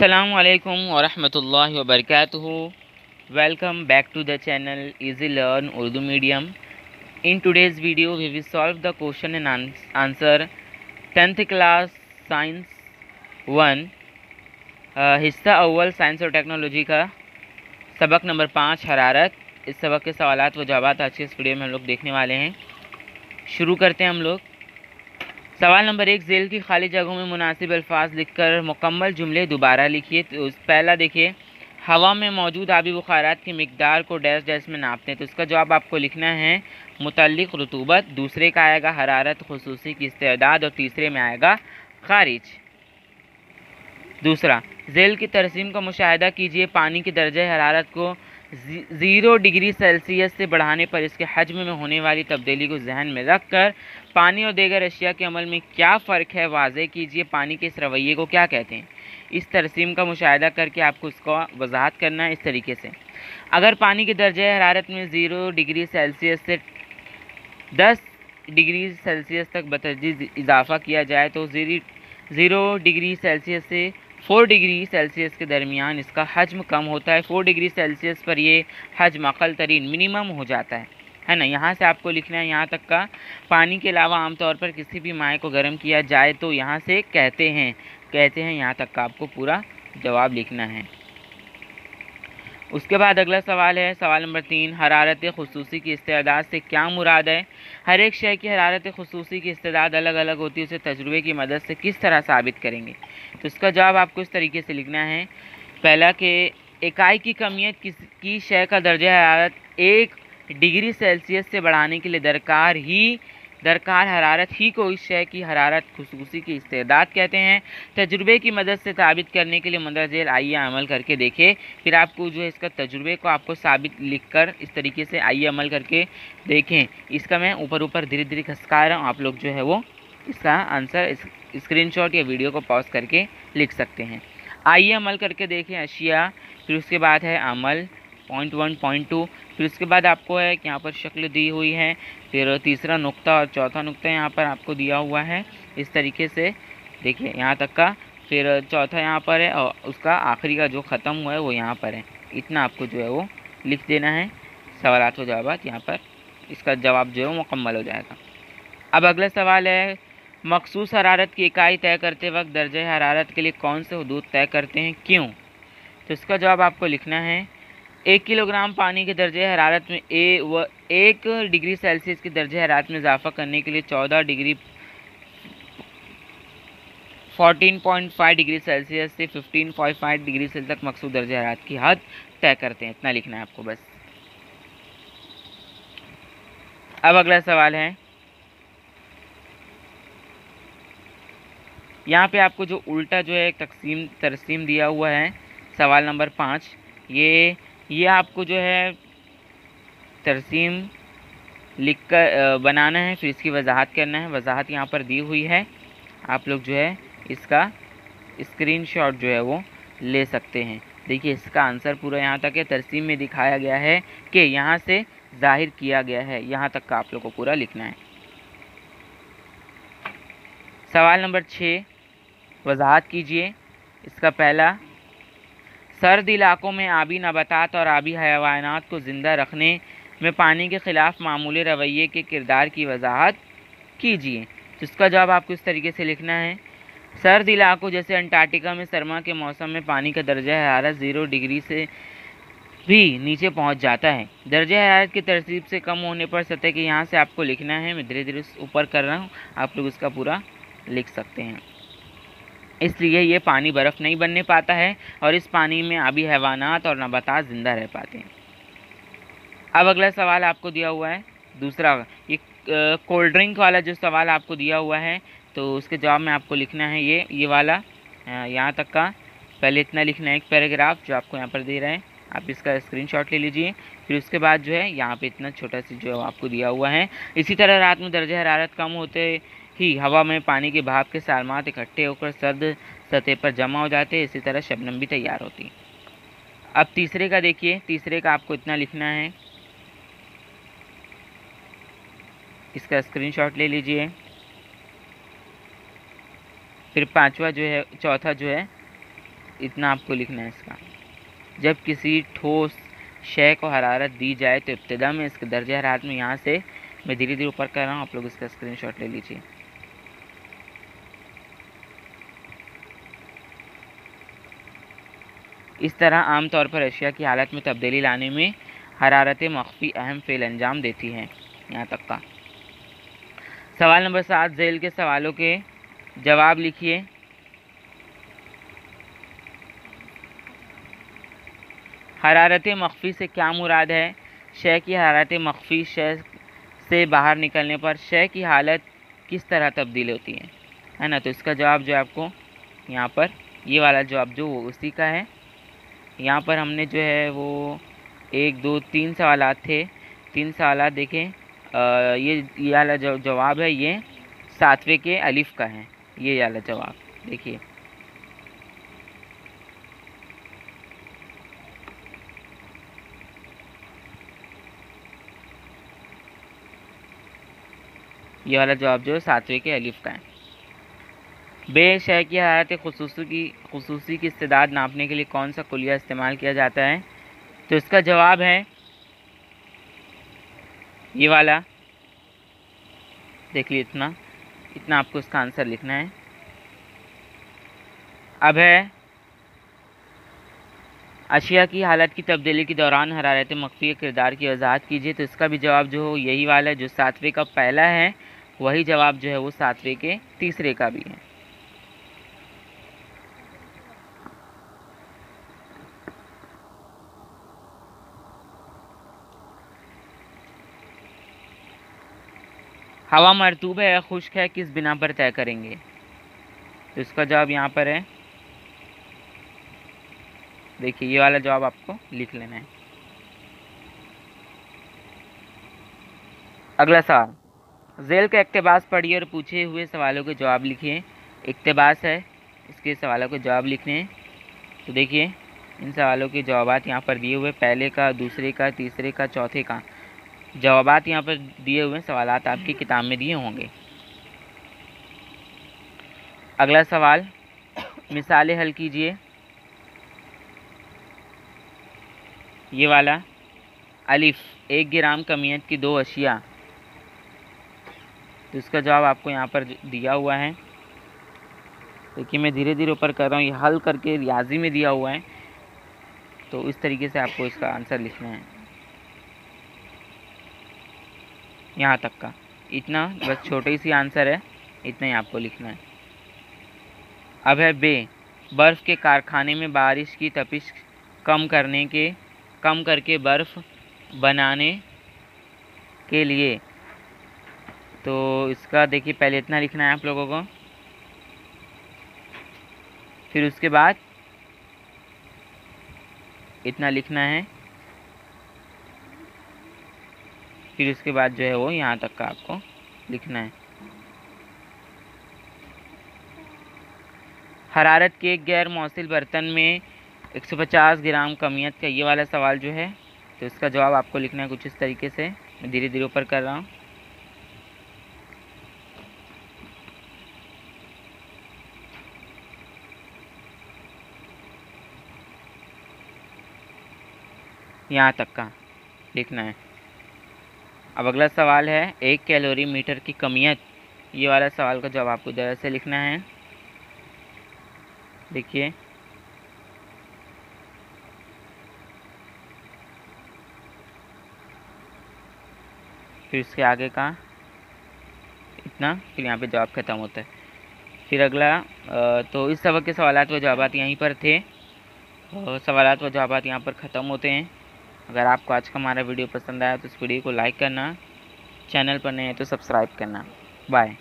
Assalamualaikum warahmatullahi wabarakatuh. Welcome back to the channel Easy Learn Urdu Medium. In today's video we will solve the question and answer 10th class Science 1 हिस्सा अव्वल science और technology का सबक number 5 हरारत। इस सबक के सवालात व जवाब आज के इस वीडियो में हम लोग देखने वाले हैं। शुरू करते हैं हम लोग। सवाल नंबर 1, झेल की खाली जगहों में मुनासिब अल्फाज लिखकर मुकम्मल जुमले दोबारा लिखिए। तो पहला देखिए, हवा में मौजूद आबी बुखारात की मिकदार को डैश डैश में नापते हैं। तो इसका जवाब आपको लिखना है मुतल्लिक रुतूबत। दूसरे का आएगा हरारत खुसूसी की इस्तेदाद और तीसरे में आएगा खारिज। दूसरा, झेल की तरसीम का मुशाहिदा कीजिए। पानी की दर्जा हरारत को 0 डिग्री सेल्सियस से बढ़ाने पर इसके हजम में होने वाली तब्दीली को जहन में रखकर पानी और दीगर अशिया के अमल में क्या फ़र्क है वाज़े कीजिए। पानी के इस रवैये को क्या कहते हैं। इस तरसीम का मुशाहिदा करके आपको इसका वजाहत करना है इस तरीके से। अगर पानी की दर्जा हरारत में 0 डिग्री सेल्सियस से 10 डिग्री सेल्सियस तक बतदरीज इजाफ़ा किया जाए तो 0 डिग्री सेल्सियस से 4 डिग्री सेल्सियस के दरमियान इसका हजम कम होता है। 4 डिग्री सेल्सियस पर ये हजम अक़ल तरीन मिनिमम हो जाता है ना। यहाँ से आपको लिखना है यहाँ तक का। पानी के अलावा आमतौर पर किसी भी माए को गर्म किया जाए तो यहाँ से कहते हैं यहाँ तक का आपको पूरा जवाब लिखना है। उसके बाद अगला सवाल है सवाल नंबर 3, हरारत खुसूसी की इस्तेदाद से क्या मुराद है। हर एक शय की हरारत खुसूसी की इस्तेदाद अलग अलग होती है, उसे तजुर्बे की मदद से किस तरह साबित करेंगे। तो इसका जवाब आपको इस तरीके से लिखना है। पहला कि इकाई की कमियत की शय का दर्जा हरारत 1 डिग्री सेल्सियस से बढ़ाने के लिए दरकार हरारत ही को इस शय की हरारत खुसूसी की इस्तेदाद कहते हैं। तजुर्बे की मदद से साबित करने के लिए मंदरजेल आइए अमल करके देखें। फिर आपको जो है इसका तजुर्बे को आपको साबित लिखकर इस तरीके से आइए अमल करके देखें। इसका मैं ऊपर धीरे धीरे खसका रहा हूँ। आप लोग जो है वो इसका आंसर स्क्रीनशॉट या वीडियो को पॉज करके लिख सकते हैं। आइए अमल करके देखें अशिया। फिर उसके बाद है अमल पॉइंट 1 पॉइंट 2। फिर उसके बाद आपको है कि यहाँ पर शक्ल दी हुई है। फिर तीसरा नुक्ता और चौथा नुक्ता यहाँ पर आपको दिया हुआ है इस तरीके से। देखिए यहाँ तक का। फिर चौथा यहाँ पर है और उसका आखिरी का जो ख़त्म हुआ है वो यहाँ पर है। इतना आपको जो है वो लिख देना है। सवालात व जवाबात यहाँ पर इसका जवाब जो है वो मुकम्मल हो जाएगा। अब अगला सवाल है, मखसूस हरारत की इकाई तय करते वक्त दर्जे हरारत के लिए कौन से हदूद तय करते हैं, क्यों। तो इसका जवाब आपको लिखना है 1 किलोग्राम पानी के दर्जे हरारत में 1 डिग्री सेल्सियस के दर्जे हरारत में इजाफ़ा करने के लिए 14 डिग्री 14.5 डिग्री सेल्सियस से 15.5 डिग्री सेल्सियस तक मकसूद दर्जे हरारत की हद तय करते हैं। इतना लिखना है आपको बस। अब अगला सवाल है, यहाँ पे आपको जो उल्टा जो है तरसीम दिया हुआ है सवाल नंबर 5, ये आपको जो है तरसीम लिख कर बनाना है। फिर इसकी वजाहत करना है। वजाहत यहाँ पर दी हुई है। आप लोग जो है इसका स्क्रीनशॉट जो है वो ले सकते हैं। देखिए इसका आंसर पूरा यहाँ तक है। तरसीम में दिखाया गया है कि यहाँ से जाहिर किया गया है। यहाँ तक का आप लोग को पूरा लिखना है। सवाल नंबर 6, वजाहत कीजिए। इसका पहला, सर्द इलाकों में आबी नबातात और आबी हैवानात को ज़िंदा रखने में पानी के ख़िलाफ़ मामूली रवैये के किरदार की वजाहत कीजिए। तो इसका जवाब आपको इस तरीके से लिखना है। सर्द इलाकों जैसे अंटार्कटिका में सरमा के मौसम में पानी का दर्जा हरारत 0 डिग्री से भी नीचे पहुंच जाता है। दर्जा हरारत की तरतीब से कम होने पर सतह के यहाँ से आपको लिखना है। मैं धीरे धीरे ऊपर कर रहा हूँ, आप लोग इसका पूरा लिख सकते हैं। इसलिए ये पानी बर्फ़ नहीं बनने पाता है और इस पानी में आबी हैवानात और नबातात ज़िंदा रह पाते हैं। अब अगला सवाल आपको दिया हुआ है दूसरा, ये कोल्ड ड्रिंक वाला जो सवाल आपको दिया हुआ है तो उसके जवाब में आपको लिखना है ये वाला यहाँ तक का। पहले इतना लिखना है, एक पैराग्राफ जो आपको यहाँ पर दे रहा है, आप इसका स्क्रीनशॉट ले लीजिए। फिर उसके बाद जो है यहाँ पे इतना छोटा सी जो है आपको दिया हुआ है। इसी तरह रात में दर्जा हरारत कम होते ही हवा में पानी के भाप के सालमात इकट्ठे होकर सर्द सतह पर जमा हो जाते हैं। इसी तरह शबनम भी तैयार होती है। अब तीसरे का देखिए, तीसरे का आपको इतना लिखना है, इसका स्क्रीनशॉट ले लीजिए। फिर चौथा जो है इतना आपको लिखना है इसका। जब किसी ठोस शय को हरारत दी जाए तो इब्तिदा में इसके दर्जे हरारत में, यहाँ से मैं धीरे धीरे ऊपर कर रहा हूँ, आप लोग इसका स्क्रीनशॉट ले लीजिए। इस तरह आमतौर पर अशिया की हालत में तब्दीली लाने में हरारत मख्फी अहम फ़ेल अंजाम देती हैं। यहाँ तक का। सवाल नंबर 7, झेल के सवालों के जवाब लिखिए। हरारत मख्फी से क्या मुराद है? शय की हरारत मख्फी, शय से बाहर निकलने पर शय की हालत किस तरह तब्दील होती है ना। तो इसका जवाब जो है आपको यहाँ पर, ये वाला जवाब जो वो उसी का है। यहाँ पर हमने जो है वो 1 2 3 सवालात थे, 3 सवालात देखें। ये वाला जवाब है, ये 7वें के अलिफ का है, ये वाला जवाब देखिए। ये वाला जवाब जो है 7वें के अलिफ का है। बेशय की हरारत खुसूसी की इस्तेदाद नापने के लिए कौन सा कुलिया इस्तेमाल किया जाता है? तो इसका जवाब है ये वाला, देख लीजिए। इतना आपको इसका आंसर लिखना है। अब है अशिया की हालत की तब्दीली के दौरान हरारत मख्फी के किरदार की वजाहत कीजिए। तो इसका भी जवाब जो हो यही वाला है, जो 7वें का पहला है वही जवाब जो है वो 7वें के तीसरे का भी है। हवा मरतूब है या खुश्क है, किस बिना पर तय करेंगे? तो इसका जवाब यहाँ पर है, देखिए ये वाला जवाब आपको लिख लेना है। अगला सवाल, झेल का इक्तबास पढ़िए और पूछे हुए सवालों के जवाब लिखिए। इक्तबास है, इसके सवालों के जवाब लिखने हैं। तो देखिए इन सवालों के जवाबात यहाँ पर दिए हुए, पहले का, दूसरे का, तीसरे का, चौथे का जवाबात यहाँ पर दिए हुए, सवालात आपकी किताब में दिए होंगे। अगला सवाल, मिसालें हल कीजिए। ये वाला अलिफ, 1 ग्राम कमियत की 2 अशिया। तो इसका जवाब आपको यहाँ पर दिया हुआ है। देखिए मैं धीरे धीरे ऊपर कर रहा हूँ, ये हल करके रियाजी में दिया हुआ है। तो इस तरीके से आपको इसका आंसर लिखना है, यहाँ तक का। इतना बस छोटी सी आंसर है, इतना ही आपको लिखना है। अब है बे, बर्फ़ के कारखाने में बारिश की तपिश कम करके बर्फ़ बनाने के लिए। तो इसका देखिए पहले इतना लिखना है आप लोगों को, फिर उसके बाद इतना लिखना है, फिर उसके बाद जो है वो यहाँ तक का आपको लिखना है। हरारत के एक गैर मौसिल बर्तन में 150 ग्राम कमियत का, ये वाला सवाल जो है, तो इसका जवाब आपको लिखना है कुछ इस तरीके से। मैं धीरे धीरे ऊपर कर रहा हूँ। यहाँ तक का लिखना है। अब अगला सवाल है, 1 कैलोरी मीटर की कमियत। ये वाला सवाल का जवाब आपको ज़रा से लिखना है। देखिए फिर इसके आगे का इतना, फिर यहाँ पे जवाब ख़त्म होता है। फिर अगला तो इस सबक के सवालात व जवाबात यहीं पर थे, सवालात व जवाबात यहाँ पर ख़त्म होते हैं। अगर आपको आज का हमारा वीडियो पसंद आया तो इस वीडियो को लाइक करना, चैनल पर नए हैं तो सब्सक्राइब करना। बाय।